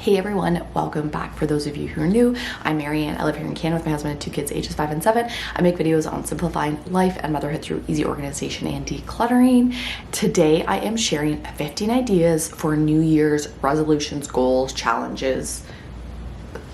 Hey everyone, welcome back. For those of you who are new, I'm Marianne. I live here in Canada with my husband and 2 kids ages 5 and 7. I make videos on simplifying life and motherhood through easy organization and decluttering. Today I am sharing 15 ideas for New Year's resolutions, goals, challenges,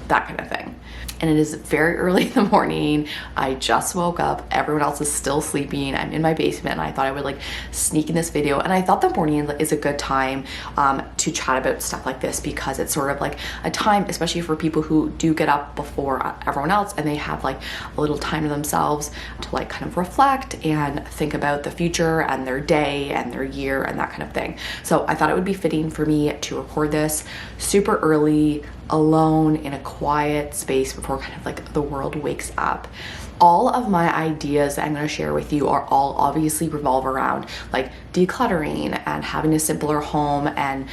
that kind of thing. And it is very early in the morning. I just woke up. Everyone else is still sleeping. I'm in my basement and I thought I would sneak in this video. And I thought the morning is a good time to chat about stuff like this because it's sort of like a time, especially for people who do get up before everyone else and they have a little time to themselves to kind of reflect and think about the future and their day and their year and that kind of thing. So I thought it would be fitting for me to record this super early, alone in a quiet space before the world wakes up. All of my ideas that I'm going to share with you are all obviously revolve around decluttering and having a simpler home and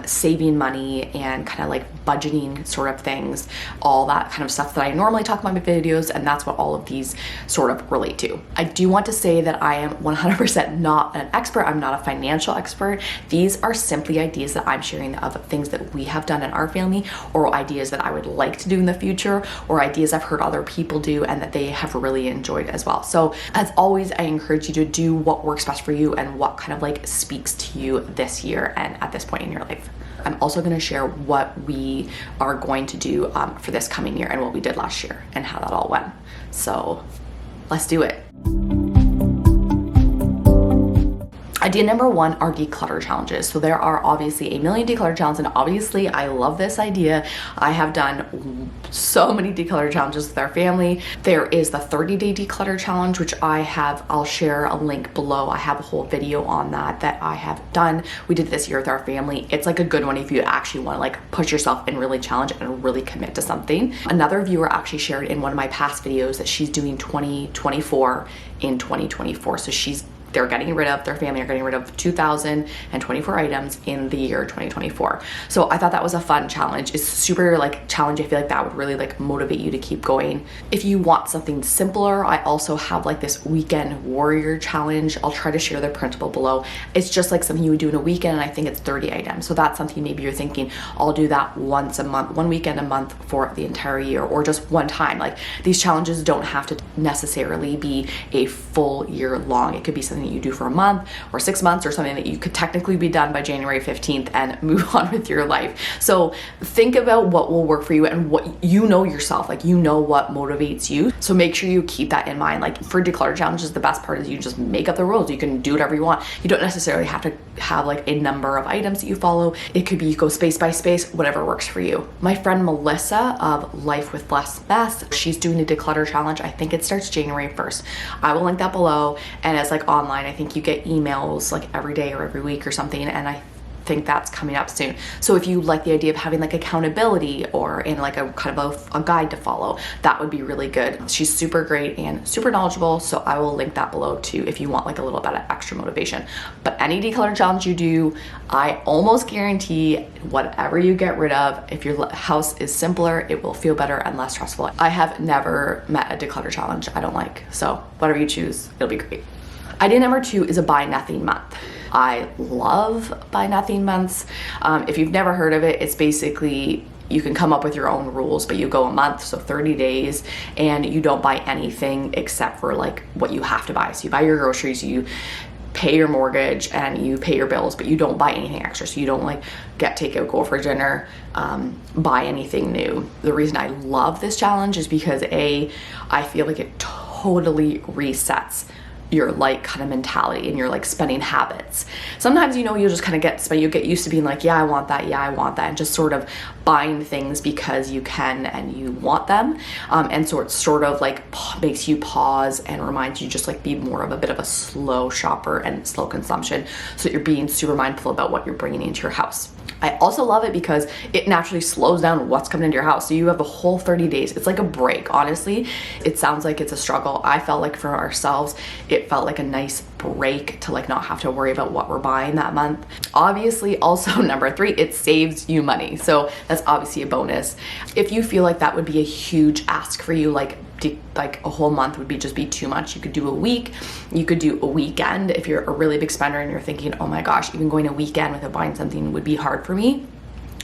saving money and budgeting sort of things, all that kind of stuff that I normally talk about in my videos, and that's what all of these sort of relate to. I do want to say that I am 100% not an expert. I'm not a financial expert. These are simply ideas that I'm sharing of things that we have done in our family, or ideas that I would like to do in the future, or ideas I've heard other people do and that they have really enjoyed as well. So as always, I encourage you to do what works best for you and what speaks to you this year and at this point in your life. I'm also going to share what we are going to do for this coming year and what we did last year and how that all went. So let's do it. Idea number 1 are declutter challenges. So there are obviously a million declutter challenges, and obviously I love this idea. I have done so many declutter challenges with our family. There is the 30-day declutter challenge, which I'll share a link below. I have a whole video on that I have done. We did this year with our family. It's a good one if you actually want to push yourself and really challenge and really commit to something. Another viewer actually shared in one of my past videos that she's doing 2024 in 2024. So their family are getting rid of 2,024 items in the year 2024. So I thought that was a fun challenge. It's super challenge. I feel that would really motivate you to keep going. If you want something simpler, I also have this weekend warrior challenge. I'll try to share the printable below. It's just something you would do in a weekend, and I think it's 30 items. So that's something maybe you're thinking, I'll do that once a month, one weekend a month for the entire year, or just one time. These challenges don't have to necessarily be a full year long. It could be something that you do for a month or 6 months, or something that you could technically be done by January 15th and move on with your life. So think about what will work for you and what you know yourself, you know what motivates you. So make sure you keep that in mind. For declutter challenges, the best part is you just make up the rules. You can do whatever you want. You don't necessarily have to have a number of items that you follow. It could be you go space by space, whatever works for you. My friend Melissa of Life with Less Mess, she's doing a declutter challenge. I think it starts January 1st. I will link that below, and it's online. I think you get emails every day or every week or something, and I think that's coming up soon. So if you like the idea of having accountability or in a guide to follow, that would be really good. She's super great and super knowledgeable, so I will link that below too if you want a little bit of extra motivation. But any declutter challenge you do, I almost guarantee whatever you get rid of, if your house is simpler, it will feel better and less stressful. I have never met a declutter challenge I don't like, so whatever you choose, it'll be great. Idea number 2 is a buy nothing month. I love buy nothing months. If you've never heard of it, it's basically you can come up with your own rules, but you go a month, so 30 days, and you don't buy anything except for what you have to buy. So you buy your groceries, you pay your mortgage, and you pay your bills, but you don't buy anything extra. So you don't get takeout, go for dinner, buy anything new. The reason I love this challenge is because I feel it totally resets your mentality and your spending habits. Sometimes you'll just you get used to being yeah, I want that, and just sort of buying things because you can and you want them, and so it sort of makes you pause and reminds you just be more of a bit of a slow shopper and slow consumption, so that you're being super mindful about what you're bringing into your house. I also love it because it naturally slows down what's coming into your house. So you have the whole 30 days. It's like a break. Honestly, it sounds like it's a struggle. I felt for ourselves, it felt like a nice break to not have to worry about what we're buying that month. Obviously, also number 3, it saves you money. So that's obviously a bonus. If you feel that would be a huge ask for you, a whole month would just be too much, you could do a week, you could do a weekend. If you're a really big spender and you're thinking, oh my gosh, even going a weekend without buying something would be hard for me,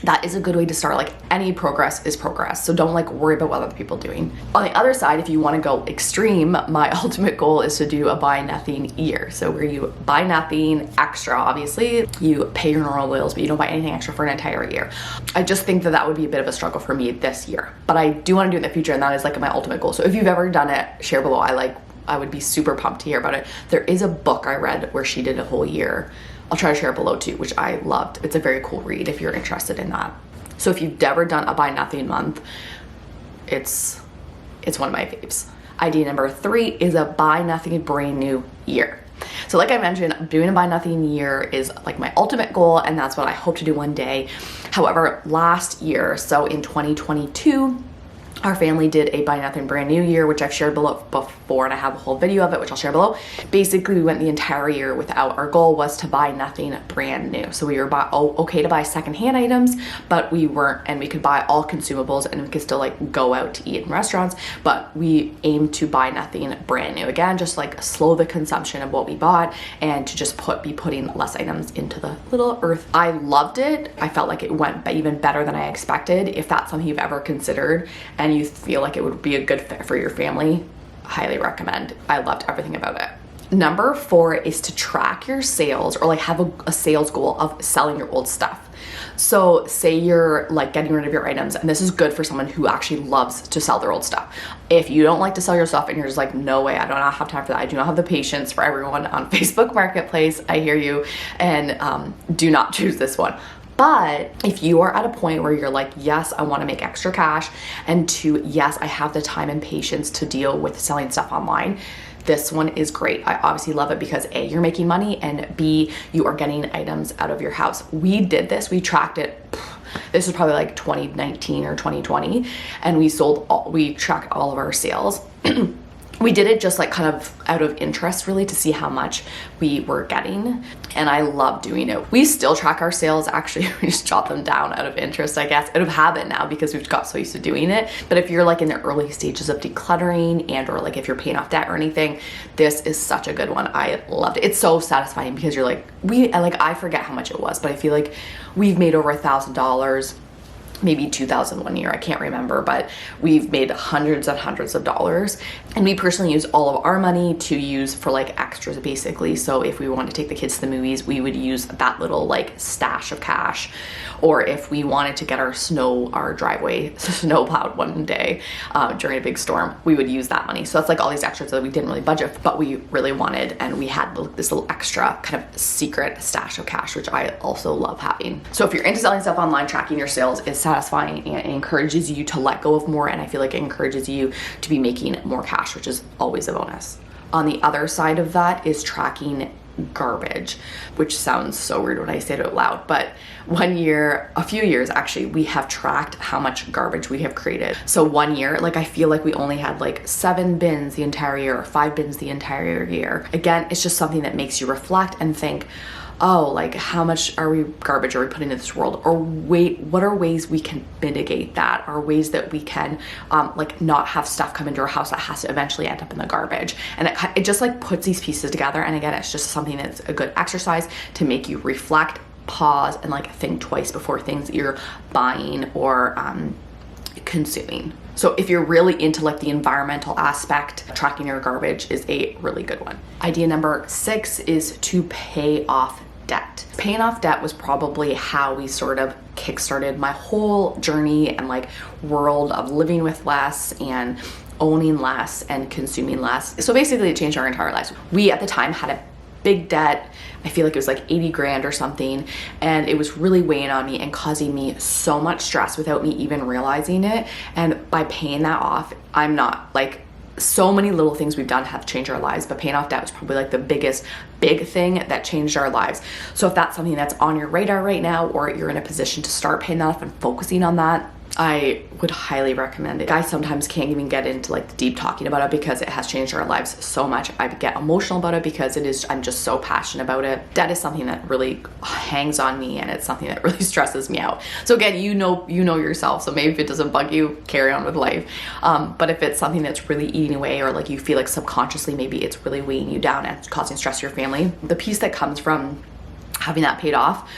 that is a good way to start. Like, any progress is progress. So don't like worry about what other people are doing. On the other side, if you want to go extreme, my ultimate goal is to do a buy nothing year. So where you buy nothing extra, obviously you pay your normal bills, but you don't buy anything extra for an entire year. I just think that that would be a bit of a struggle for me this year, but I do want to do it in the future. And that is like my ultimate goal. So if you've ever done it, share below. I would be super pumped to hear about it. There is a book I read where she did a whole year. I'll try to share it below too, which I loved. It's a very cool read if you're interested in that. So if you've never done a buy nothing month, it's one of my faves. Idea number 3 is a buy nothing brand new year. So like I mentioned, doing a buy nothing year is like my ultimate goal, and that's what I hope to do one day. However, last year, so in 2022, our family did a buy nothing brand new year, which I've shared below before, and I have a whole video of it, which I'll share below. Basically, we went the entire year without. Our goal was to buy nothing brand new. So we were okay to buy secondhand items, but we weren't, and we could buy all consumables and we could still like go out to eat in restaurants, but we aimed to buy nothing brand new. Again, just like slow the consumption of what we bought and to just be putting less items into the little earth. I loved it. I felt like it went even better than I expected. If that's something you've ever considered and you feel like it would be a good fit for your family, highly recommend. I loved everything about it. Number 4 is to track your sales, or like have a sales goal of selling your old stuff. So say you're like getting rid of your items, and this is good for someone who actually loves to sell their old stuff. If you don't like to sell your stuff and you're just like, no way, I do not have time for that. I do not have the patience for everyone on Facebook Marketplace. I hear you, and do not choose this one. But if you are at a point where you're like, yes, I want to make extra cash, and 2, yes, I have the time and patience to deal with selling stuff online, this one is great. I obviously love it because A, you're making money, and B, you are getting items out of your house. We did this, we tracked it. This was probably like 2019 or 2020, and we tracked all of our sales. We did it just like kind of out of interest, really, to see how much we were getting, and I love doing it. We still track our sales, actually. We just jot them down out of interest, I guess, out of habit now because we've got so used to doing it. But if you're like in the early stages of decluttering, and or like if you're paying off debt or anything, this is such a good one. I loved it. It's so satisfying because you're like, I forget how much it was, but I feel like we've made over $1,000, maybe 2,000 one year, I can't remember, but we've made hundreds and hundreds of dollars. And we personally use all of our money to use for like extras, basically. So if we wanted to take the kids to the movies, we would use that little like stash of cash. Or if we wanted to get our driveway snow plowed one day during a big storm, we would use that money. So that's like all these extras that we didn't really budget for, but we really wanted, and we had this little extra kind of secret stash of cash, which I also love having. So if you're into selling stuff online, tracking your sales is satisfying, and it encourages you to let go of more, and I feel like it encourages you to be making more cash, which is always a bonus. On the other side of that is tracking garbage, which sounds so weird when I say it out loud, but a few years actually, we have tracked how much garbage we have created. So one year, like I feel like we only had like 7 bins the entire year, or 5 bins the entire year. Again, it's just something that makes you reflect and think, oh, like how much garbage are we putting in this world? Or wait, what are ways we can mitigate that? Or ways that we can like not have stuff come into our house that has to eventually end up in the garbage? And it just like puts these pieces together. And again, it's just something that's a good exercise to make you reflect, pause, and like think twice before things you're buying or consuming. So if you're really into like the environmental aspect, tracking your garbage is a really good one. Idea number 6 is to pay off debt. Paying off debt was probably how we sort of kickstarted my whole journey and like world of living with less and owning less and consuming less. So basically it changed our entire lives. We at the time had a big debt. I feel like it was like 80 grand or something, and it was really weighing on me and causing me so much stress without me even realizing it. And by paying that off, I'm not like, so many little things we've done have changed our lives, but paying off debt was probably like the biggest big thing that changed our lives. So if that's something that's on your radar right now, or you're in a position to start paying that off and focusing on that, I would highly recommend it. I sometimes can't even get into like deep talking about it because it has changed our lives so much. I get emotional about it because I'm just so passionate about it. Debt is something that really hangs on me, and it's something that really stresses me out. So again, you know yourself. So maybe if it doesn't bug you, carry on with life. But if it's something that's really eating away, or like you feel like subconsciously maybe it's really weighing you down and causing stress to your family, the piece that comes from having that paid off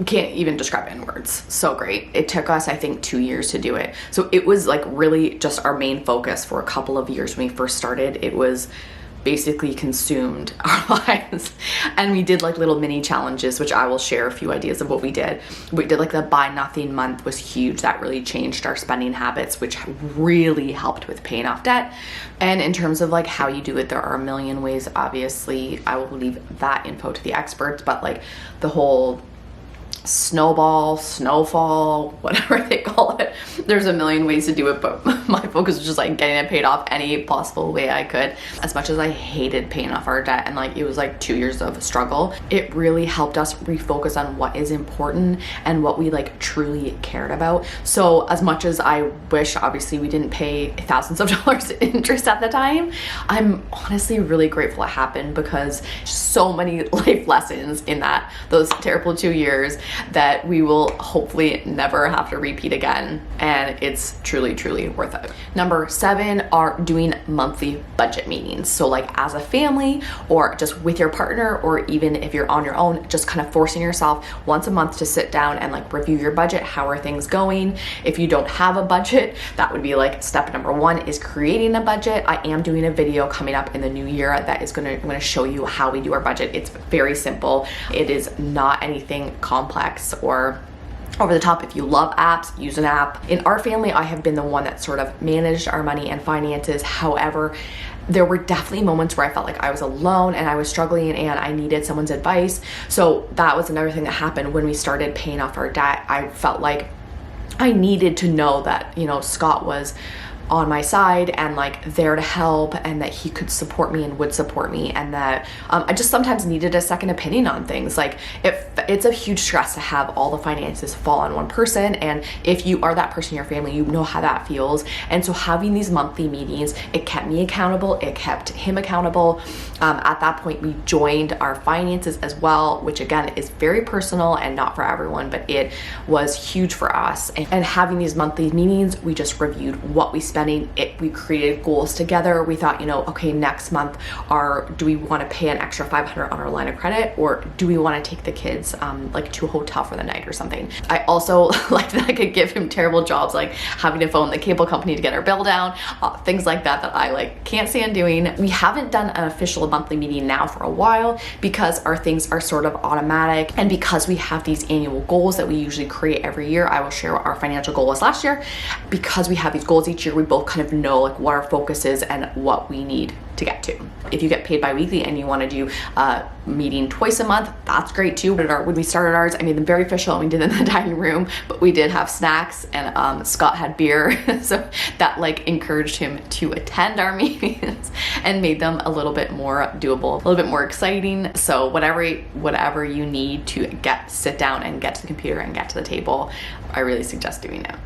can't even describe it in words. So great. It took us, I think, 2 years to do it. So it was like really just our main focus for a couple of years when we first started. It was basically consumed our lives. And we did like little mini challenges, which I will share a few ideas of what we did. We did like the buy nothing month was huge. That really changed our spending habits, which really helped with paying off debt. And in terms of like how you do it, there are a million ways. Obviously, I will leave that info to the experts, but like the whole snowball, snowfall, whatever they call it. There's a million ways to do it, but my focus was just like getting it paid off any possible way I could. As much as I hated paying off our debt and like it was like 2 years of struggle, it really helped us refocus on what is important and what we like truly cared about. So as much as I wish obviously we didn't pay thousands of dollars in interest at the time, I'm honestly really grateful it happened, because so many life lessons in those terrible 2 years that we will hopefully never have to repeat again, and it's truly, truly worth it. Number 7 are doing monthly budget meetings. So like as a family or just with your partner, or even if you're on your own, just kind of forcing yourself once a month to sit down and like review your budget. How are things going? If you don't have a budget, that would be like step number 1 is creating a budget. I am doing a video coming up in the new year that is I'm gonna show you how we do our budget. It's very simple. It is not anything complex or over the top. If you love apps, use an app. In our family, I have been the one that sort of managed our money and finances. However, there were definitely moments where I felt like I was alone and I was struggling and I needed someone's advice. So that was another thing that happened when we started paying off our debt. I felt like I needed to know that, you know, Scott was on my side and like there to help, and that he could support me and would support me, and that I just sometimes needed a second opinion on things. Like it's a huge stress to have all the finances fall on one person, and if you are that person in your family, you know how that feels. And so having these monthly meetings, it kept me accountable, it kept him accountable. At that point, we joined our finances as well, which again is very personal and not for everyone, but it was huge for us. And having these monthly meetings, we just reviewed what we spending. We created goals together. We thought, you know, okay, next month, do we want to pay an extra $500 on our line of credit, or do we want to take the kids like to a hotel for the night or something? I also like that I could give him terrible jobs, like having to phone the cable company to get our bill down, things like that I like can't stand doing. We haven't done an official monthly meeting now for a while because our things are sort of automatic, and because we have these annual goals that we usually create every year. I will share what our financial goal was last year. Because we have these goals each year, we both kind of know like what our focus is and what we need to get to. If you get paid bi-weekly and you want to do a meeting twice a month, that's great too. When we started ours, I made them very official and we did it in the dining room, but we did have snacks, and Scott had beer. So that like encouraged him to attend our meetings and made them a little bit more doable, a little bit more exciting. So whatever you need to sit down and get to the computer and get to the table, I really suggest doing it.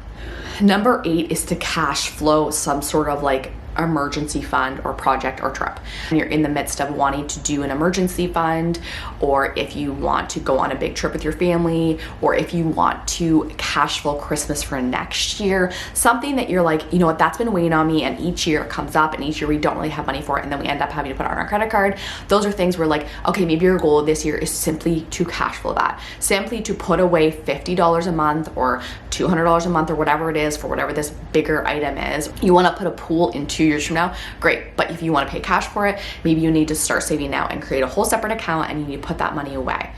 Number 8 is to cash flow some sort of like emergency fund or project or trip. When you're in the midst of wanting to do an emergency fund, or if you want to go on a big trip with your family, or if you want to cash flow Christmas for next year, something that you're like, you know what, that's been weighing on me, and each year it comes up and each year we don't really have money for it, and then we end up having to put it on our credit card. Those are things where like, okay, maybe your goal this year is simply to cash flow that, simply to put away $50 a month or $200 a month or whatever it is for whatever this bigger item is. You want to put a pool in 2 years from now, great. But if you want to pay cash for it, maybe you need to start saving now and create a whole separate account, and you need to put that money away.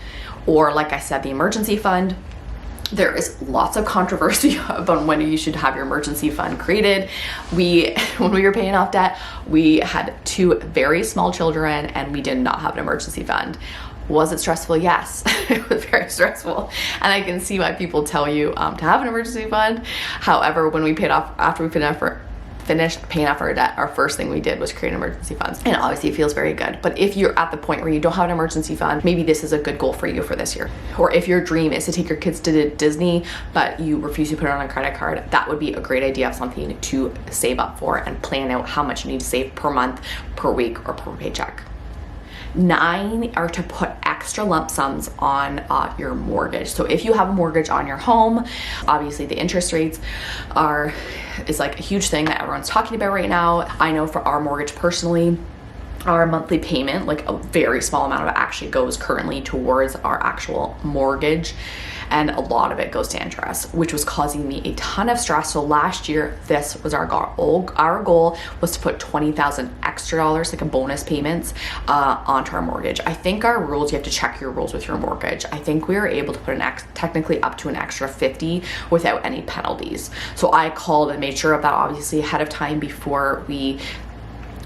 Or like I said, the emergency fund. There is lots of controversy about when you should have your emergency fund created. When we were paying off debt, we had 2 very small children and we did not have an emergency fund. Was it stressful? Yes, it was very stressful. And I can see why people tell you to have an emergency fund. However, when we paid off, after we finished paying off our debt, our first thing we did was create emergency funds. And obviously it feels very good. But if you're at the point where you don't have an emergency fund, maybe this is a good goal for you for this year. Or if your dream is to take your kids to Disney, but you refuse to put it on a credit card, that would be a great idea of something to save up for and plan out how much you need to save per month, per week, or per paycheck. 9 are to put extra lump sums on your mortgage. So if you have a mortgage on your home, obviously the interest rates is like a huge thing that everyone's talking about right now. I know for our mortgage personally, our monthly payment, like a very small amount of it actually goes currently towards our actual mortgage. and a lot of it goes to interest, which was causing me a ton of stress. So last year, this was our goal. Our goal was to put $20,000 extra dollars, like a bonus payments, onto our mortgage. I think our rules, you have to check your rules with your mortgage. I think we were able to put technically up to an extra 50 without any penalties. So I called and made sure of that obviously ahead of time before we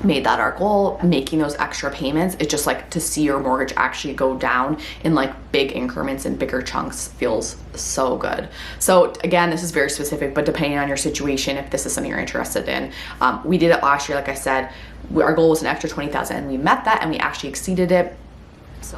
made that our goal. Making those extra payments, it's just like to see your mortgage actually go down in like big increments and bigger chunks feels so good. So again, this is very specific, but depending on your situation, if this is something you're interested in, we did it last year. Like I said, our goal was an extra 20,000 and we met that and we actually exceeded it.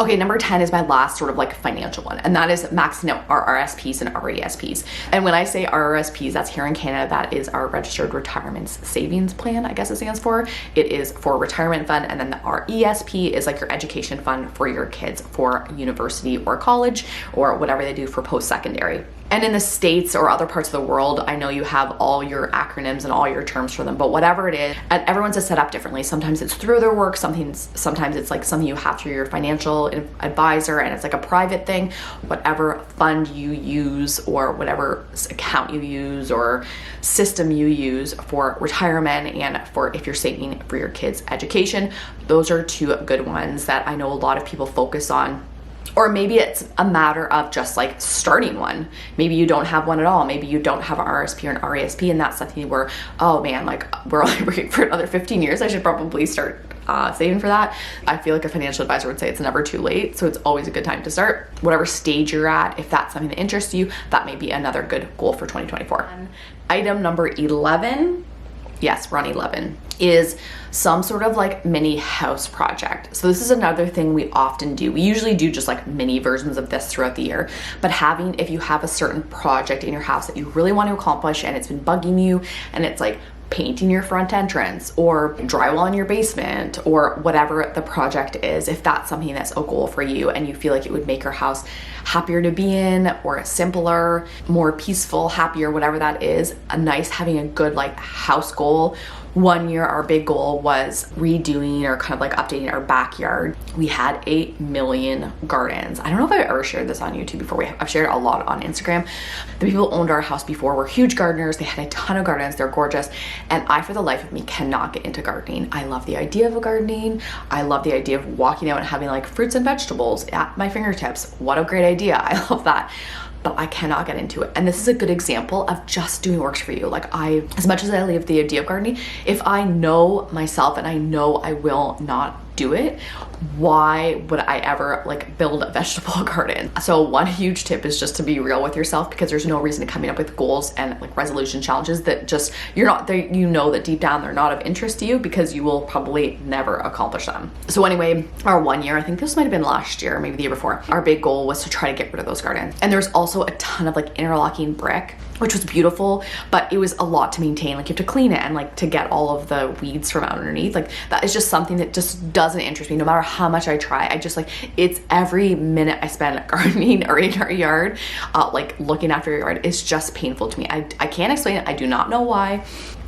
Okay, number 10 is my last sort of like financial one, and that is maxing out RRSPs and RESPs. And when I say RRSPs, that's here in Canada, that is our Registered Retirement Savings Plan, I guess it stands for. It is for retirement fund, and then the RESP is like your education fund for your kids for university or college or whatever they do for post-secondary. And in the States or other parts of the world, I know you have all your acronyms and all your terms for them, but whatever it is, and everyone's set up differently. Sometimes it's through their work, sometimes it's like something you have through your financial advisor, and it's like a private thing. Whatever fund you use or whatever account you use or system you use for retirement and for if you're saving for your kids' education, those are two good ones that I know a lot of people focus on. Or maybe it's a matter of just like starting one. Maybe you don't have one at all. Maybe you don't have an RSP or an RESP, and that's something where, oh man, like we're only working for another 15 years. I should probably start saving for that. I feel like a financial advisor would say it's never too late. So it's always a good time to start. Whatever stage you're at, if that's something that interests you, that may be another good goal for 2024. Item number 11, yes, we're on 11, is some sort of like mini house project. So this is another thing we often do. We usually do just like mini versions of this throughout the year, but if you have a certain project in your house that you really want to accomplish and it's been bugging you, and it's like painting your front entrance or drywall in your basement or whatever the project is, if that's something that's a goal for you and you feel like it would make your house happier to be in or simpler, more peaceful, happier, whatever that is, having a good like house goal. One year, our big goal was redoing or kind of like updating our backyard. We had 8 million gardens. I don't know if I've ever shared this on YouTube before. I've shared it a lot on Instagram. The people who owned our house before were huge gardeners. They had a ton of gardens. They're gorgeous. And I, for the life of me, cannot get into gardening. I love the idea of gardening. I love the idea of walking out and having like fruits and vegetables at my fingertips. What a great idea. I love that. But I cannot get into it. And this is a good example of just doing what works for you. Like as much as I love the idea of gardening, if I know myself and I know I will not do it, why would I ever like build a vegetable garden? So one huge tip is just to be real with yourself, because there's no reason to coming up with goals and like resolution challenges that just that deep down they're not of interest to you, because you will probably never accomplish them. So anyway, our 1 year, I think this might have been last year, maybe the year before, our big goal was to try to get rid of those gardens. And there's also a ton of like interlocking brick, which was beautiful, but it was a lot to maintain. Like you have to clean it and like to get all of the weeds from underneath. Like that is just something that just doesn't interest me. No matter how much I try, I just like, it's every minute I spend gardening or in our yard, like looking after your yard, is just painful to me. I can't explain it. I do not know why.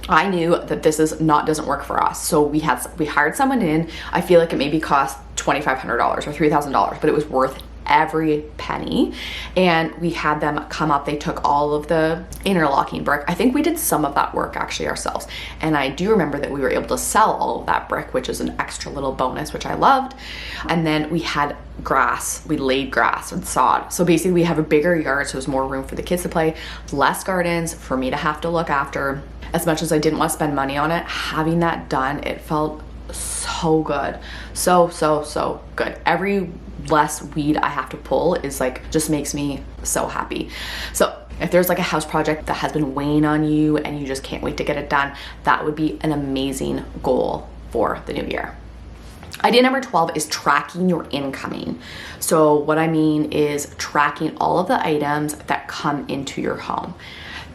I knew that this doesn't work for us. So we hired someone in. I feel like it maybe cost $2,500 or $3,000, but it was worth every penny. And we had them come up. They took all of the interlocking brick. I think we did some of that work actually ourselves. And I do remember that we were able to sell all of that brick, which is an extra little bonus, which I loved. And then we had grass. We laid grass and sod. So basically we have a bigger yard, so there's more room for the kids to play, less gardens for me to have to look after. As much as I didn't want to spend money on it, having that done, it felt so good. So good. Every less weed I have to pull is like, just makes me so happy. So if there's like a house project that has been weighing on you and you just can't wait to get it done, that would be an amazing goal for the new year. Idea number 12 is tracking your incoming. So what I mean is tracking all of the items that come into your home.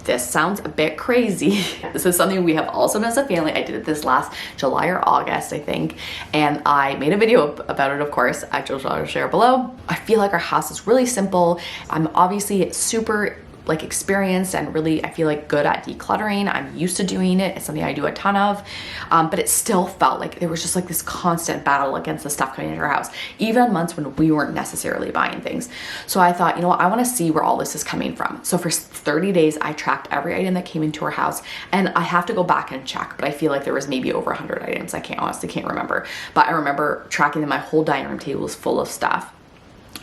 This sounds a bit crazy. This is something we have also done as a family. I did it this last July or August, I think, and I made a video about it, of course. I'll share below. I feel like our house is really simple. I'm obviously super like experienced and really, I feel like good at decluttering. I'm used to doing it. It's something I do a ton of, but it still felt like there was just like this constant battle against the stuff coming into our house, even on months when we weren't necessarily buying things. So I thought, you know what, I want to see where all this is coming from. So for 30 days, I tracked every item that came into our house, and I have to go back and check, but I feel like there was maybe over 100 items. I honestly can't remember, but I remember tracking that my whole dining room table was full of stuff.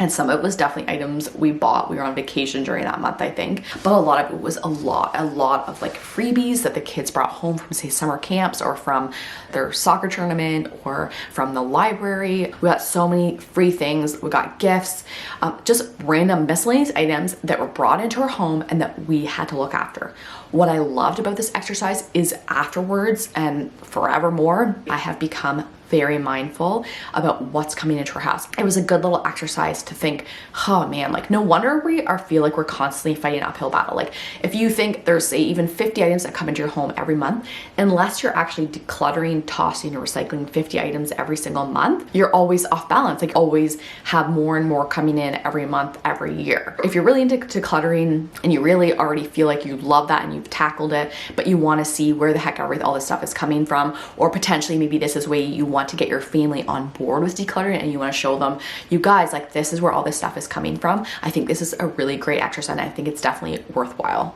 And some of it was definitely items we bought. We were on vacation during that month, I think. But a lot of it was a lot of like freebies that the kids brought home from, say, summer camps or from their soccer tournament or from the library. We got so many free things. We got gifts, just random miscellaneous items that were brought into our home and that we had to look after. What I loved about this exercise is afterwards and forevermore, I have become very mindful about what's coming into our house. It was a good little exercise to think, oh man, like no wonder we feel like we're constantly fighting an uphill battle. Like if you think there's, say, even 50 items that come into your home every month, unless you're actually decluttering, tossing, or recycling 50 items every single month, you're always off balance. Like always have more and more coming in every month, every year. If you're really into decluttering and you really already feel like you love that and you've tackled it, but you want to see where the heck all this stuff is coming from, or potentially maybe this is where you want to get your family on board with decluttering and you want to show them, you guys, like this is where all this stuff is coming from, I think this is a really great exercise and I think it's definitely worthwhile.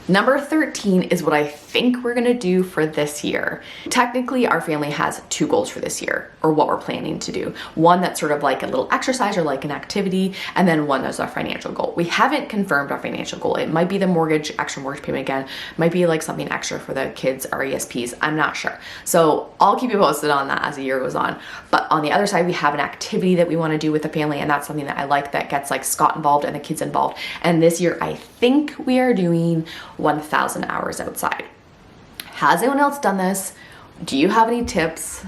Number 13 is what I think we're gonna do for this year. Technically, our family has 2 goals for this year, or what we're planning to do. One that's sort of like a little exercise or like an activity, and then one that's our financial goal. We haven't confirmed our financial goal. It might be the extra mortgage payment again, might be like something extra for the kids' RRSPs, I'm not sure. So I'll keep you posted on that as the year goes on. But on the other side, we have an activity that we wanna do with the family, and that's something that I like that gets like Scott involved and the kids involved. And this year, I think we are doing 1,000 hours outside. Has anyone else done this? Do you have any tips?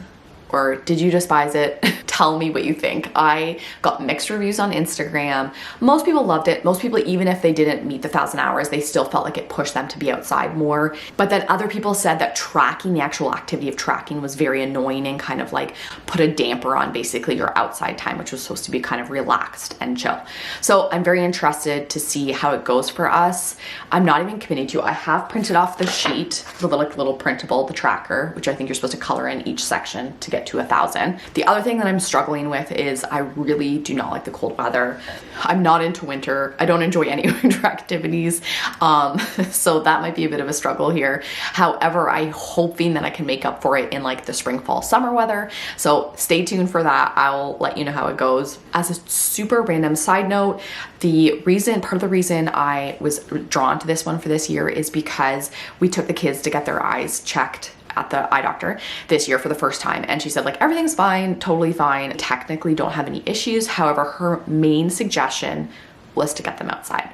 Or did you despise it? Tell me what you think. I got mixed reviews on Instagram. Most people loved it. Most people, even if they didn't meet the 1,000 hours, they still felt like it pushed them to be outside more. But then other people said that tracking, the actual activity of tracking, was very annoying and kind of like put a damper on basically your outside time, which was supposed to be kind of relaxed and chill. So I'm very interested to see how it goes for us. I'm not even committing to. I have printed off the sheet, the little printable, the tracker, which I think you're supposed to color in each section to get to 1,000. The other thing that I'm struggling with is I really do not like the cold weather. I'm not into winter. I don't enjoy any winter activities. So that might be a bit of a struggle here. However, I'm hoping that I can make up for it in like the spring, fall, summer weather. So stay tuned for that. I'll let you know how it goes. As a super random side note, part of the reason I was drawn to this one for this year is because we took the kids to get their eyes checked at the eye doctor this year for the first time. And she said like, everything's fine, totally fine. Technically don't have any issues. However, her main suggestion was to get them outside.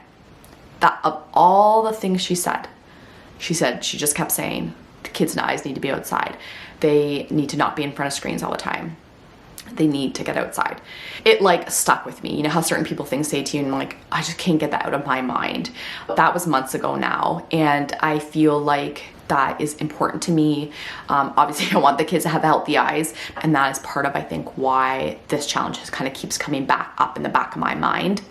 That of all the things she just kept saying, the kids' eyes need to be outside. They need to not be in front of screens all the time. They need to get outside. It like stuck with me. You know how certain people things say to you and like, I just can't get that out of my mind. That was months ago now. And I feel like that is important to me. Obviously I want the kids to have healthy eyes, and that is part of, I think, why this challenge just kind of keeps coming back up in the back of my mind.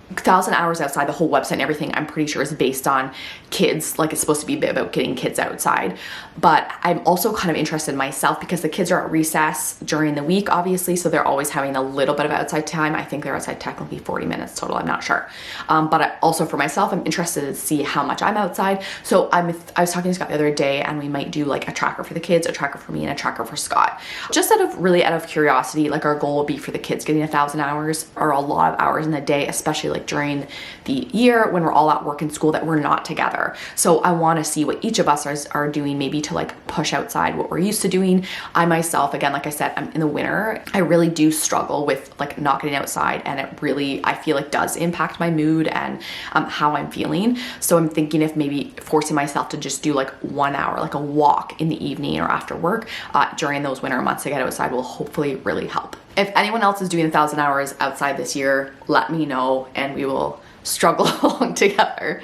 1,000 hours outside, the whole website and everything, I'm pretty sure is based on kids. Like it's supposed to be a bit about getting kids outside. But I'm also kind of interested myself because the kids are at recess during the week, obviously. So they're always having a little bit of outside time. I think they're outside technically 40 minutes total. I'm not sure. But also for myself, I'm interested to see how much I'm outside. So I was talking to Scott the other day, and we might do like a tracker for the kids, a tracker for me, and a tracker for Scott. Just out of curiosity, like our goal would be for the kids getting 1,000 hours, or a lot of hours in the day, especially like during the year when we're all at work and school that we're not together. So I want to see what each of us are doing, maybe to like push outside what we're used to doing. I myself, again, like I said, I'm in the winter. I really do struggle with like not getting outside, and it really, I feel like does impact my mood and how I'm feeling. So I'm thinking if maybe forcing myself to just do like 1 hour, like a walk in the evening or after work during those winter months to get outside will hopefully really help. If anyone else is doing 1,000 hours outside this year, let me know and we will struggle along together.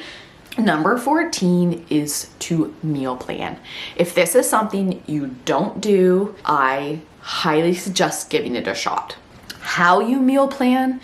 Number 14 is to meal plan. If this is something you don't do, I highly suggest giving it a shot. How you meal plan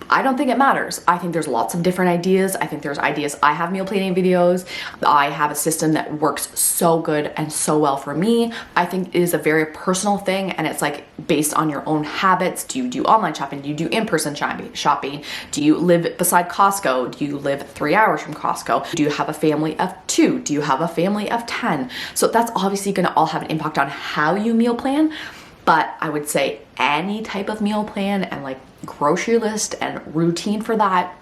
I don't think it matters. I think there's lots of different ideas. I think there's ideas. I have meal planning videos. I have a system that works so good and so well for me. I think it is a very personal thing, and it's like based on your own habits. Do you do online shopping? Do you do in-person shopping? Do you live beside Costco? Do you live 3 hours from Costco? Do you have a family of 2? Do you have a family of 10? So that's obviously going to all have an impact on how you meal plan. But I would say any type of meal plan and like grocery list and routine for that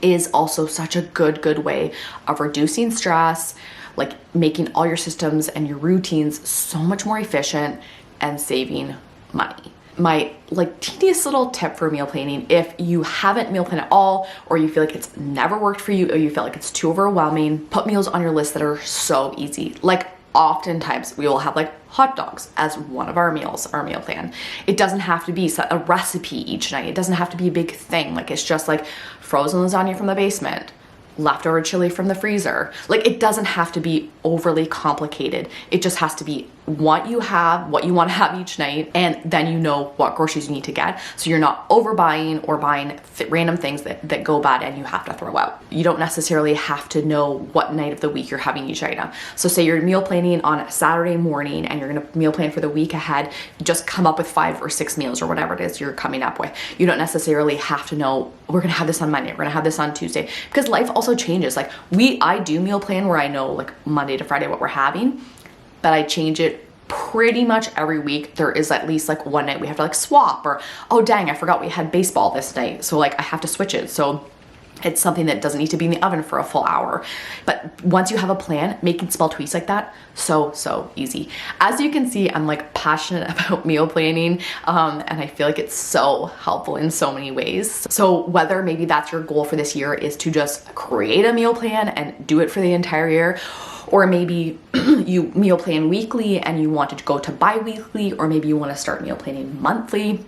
is also such a good way of reducing stress, like making all your systems and your routines so much more efficient and saving money. My like tedious little tip for meal planning, if you haven't meal planned at all, or you feel like it's never worked for you, or you feel like it's too overwhelming, put meals on your list that are so easy. Like oftentimes we will have like hot dogs as one of our meals, our meal plan. It doesn't have to be a recipe each night. It doesn't have to be a big thing. Like it's just like frozen lasagna from the basement, leftover chili from the freezer. Like it doesn't have to be overly complicated. It just has to be what you have, what you want to have each night, and then you know what groceries you need to get. So you're not overbuying or buying random things that go bad and you have to throw out. You don't necessarily have to know what night of the week you're having each item. So say you're meal planning on a Saturday morning and you're going to meal plan for the week ahead, you just come up with 5 or 6 meals or whatever it is you're coming up with. You don't necessarily have to know, we're going to have this on Monday, we're going to have this on Tuesday, because life also changes. Like I do meal plan where I know like Monday to Friday what we're having, but I change it pretty much every week. There is at least like one night we have to like swap, or oh dang, I forgot we had baseball this night, so like I have to switch it. So it's something that doesn't need to be in the oven for a full hour. But once you have a plan, making small tweaks like that, so easy. As you can see, I'm like passionate about meal planning, and I feel like it's so helpful in so many ways. So whether maybe that's your goal for this year is to just create a meal plan and do it for the entire year, or maybe you meal plan weekly and you want to go to bi-weekly, or maybe you want to start meal planning monthly.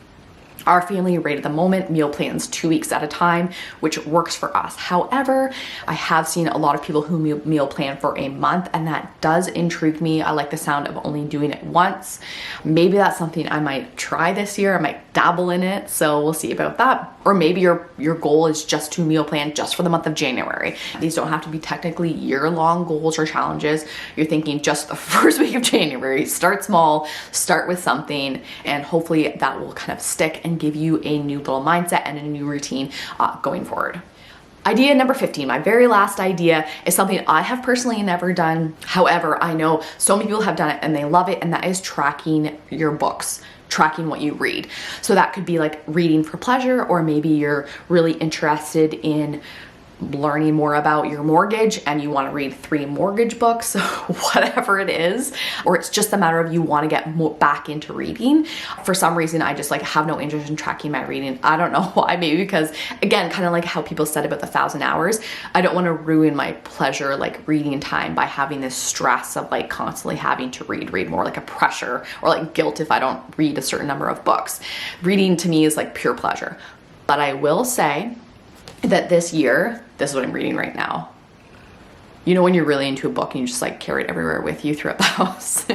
Our family right at the moment meal plans 2 weeks at a time, which works for us. However, I have seen a lot of people who meal plan for a month, and that does intrigue me. I like the sound of only doing it once. Maybe that's something I might try this year. I might dabble in it, so we'll see about that. Or maybe your goal is just to meal plan just for the month of January. These don't have to be technically year-long goals or challenges. You're thinking just the first week of January. Start small, start with something, and hopefully that will kind of stick and give you a new little mindset and a new routine going forward. Idea number 15, my very last idea, is something I have personally never done. However, I know so many people have done it and they love it, and that is tracking your books, tracking what you read. So that could be like reading for pleasure, or maybe you're really interested in learning more about your mortgage and you want to read 3 mortgage books, whatever it is, or it's just a matter of you want to get more back into reading. For some reason, I just like have no interest in tracking my reading. I don't know why, maybe because again, kind of like how people said about the 1,000 hours, I don't want to ruin my pleasure, like reading time, by having this stress of like constantly having to read more, like a pressure or like guilt if I don't read a certain number of books. Reading to me is like pure pleasure. But I will say that this year, this is what I'm reading right now. You know when you're really into a book and you just like carry it everywhere with you throughout the house.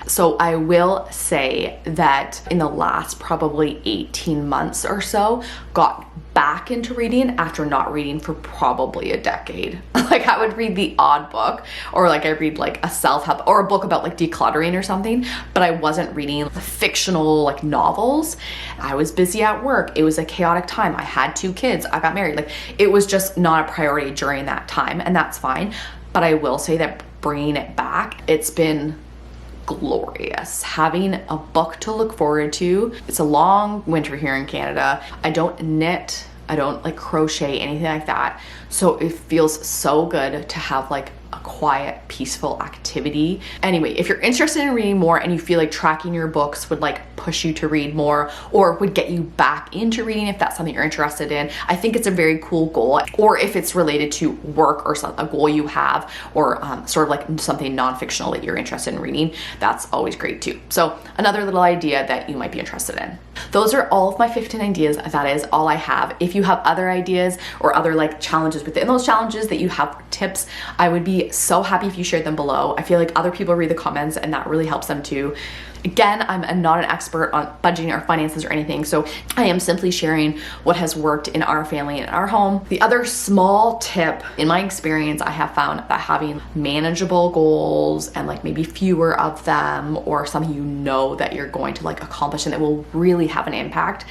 So I will say that in the last probably 18 months or so, got back into reading after not reading for probably a decade. Like I would read the odd book, or like I read like a self-help or a book about like decluttering or something, but I wasn't reading fictional like novels. I was busy at work. It was a chaotic time. I had 2 kids. I got married. Like it was just not a priority during that time, and that's fine. But I will say that bringing it back, it's been glorious. Having a book to look forward to. It's a long winter here in Canada. I don't knit, I don't like crochet, anything like that. So it feels so good to have like a quiet, peaceful activity. Anyway, if you're interested in reading more and you feel like tracking your books would like push you to read more, or would get you back into reading if that's something you're interested in, I think it's a very cool goal. Or if it's related to work or a goal you have, or sort of like something non-fictional that you're interested in reading, that's always great too. So another little idea that you might be interested in. Those are all of my 15 ideas. That is all I have. If you have other ideas or other like challenges within those challenges that you have tips, I would be be so happy if you shared them below. I feel like other people read the comments and that really helps them too. Again, I'm not an expert on budgeting or finances or anything, so I am simply sharing what has worked in our family and our home. The other small tip, in my experience, I have found that having manageable goals and like maybe fewer of them, or something you know that you're going to like accomplish and that will really have an impact,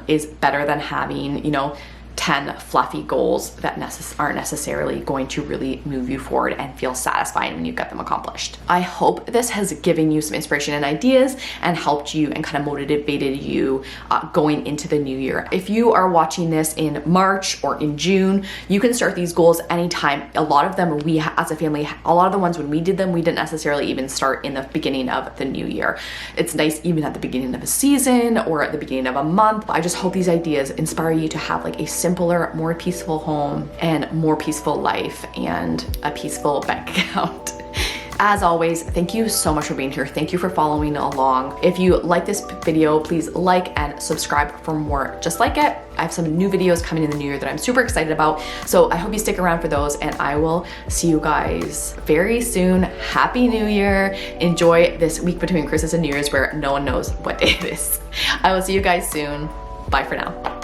is better than having, you know, 10 fluffy goals that aren't necessarily going to really move you forward and feel satisfying when you get them accomplished. I hope this has given you some inspiration and ideas and helped you and kind of motivated you going into the new year. If you are watching this in March or in June, you can start these goals anytime. A lot of them we as a family, a lot of the ones when we did them, we didn't necessarily even start in the beginning of the new year. It's nice even at the beginning of a season or at the beginning of a month. I just hope these ideas inspire you to have like a simpler, more peaceful home and more peaceful life and a peaceful bank account. As always, thank you so much for being here. Thank you for following along. If you like this video, please like and subscribe for more just like it. I have some new videos coming in the new year that I'm super excited about. So I hope you stick around for those, and I will see you guys very soon. Happy New Year. Enjoy this week between Christmas and New Year's where no one knows what day it is. I will see you guys soon. Bye for now.